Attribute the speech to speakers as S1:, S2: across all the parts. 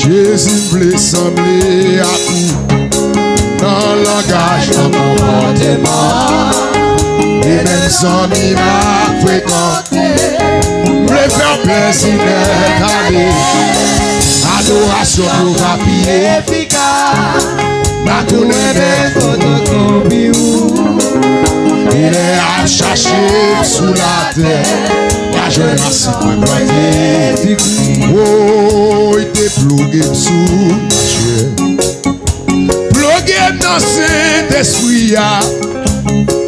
S1: Jésus voulait sembler à tout dans le langage, dans mon comportement. Et même sans m'a fréquenté, me faire plaisir d'être allé. Adoration pour papier efficace. Ma tournée des photocopies. Il est à chercher sous la terre. La jeune a si peu planté. Oh, il était plugué sous ma chair. Plugué dans cet esprit.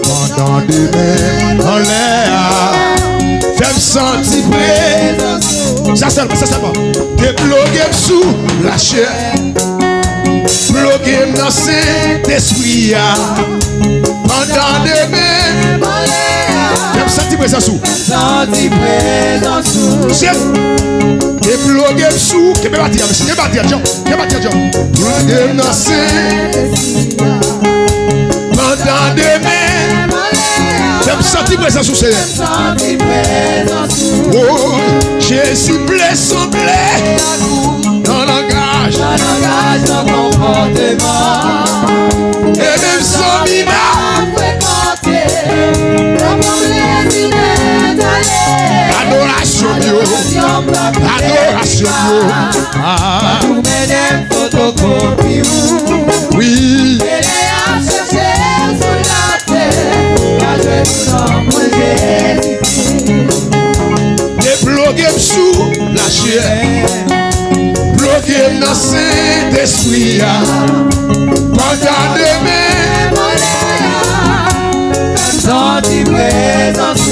S1: Pendant des mains en l'air. Fais-me sentir présence. Ça seulement. T'es plugué sous la chair. Plugué dans cet esprit. Pendant des mains en l'air. Fais-me sentir présence. Chef. T'es plugué sous. Qu'est-ce que tu vas dire? Plugué dans cet esprit. Pendant des mains. J'aime sentir présence sous ses lèvres. Oh, Jésus plaît, semblait dans le langage, dans le comportement. Et même sans mima fréquenté, adoration Dieu, adoration Dieu. Oui. Débloqué sous la chair, bloqué dans cet esprit. Pendant demain, senti présence.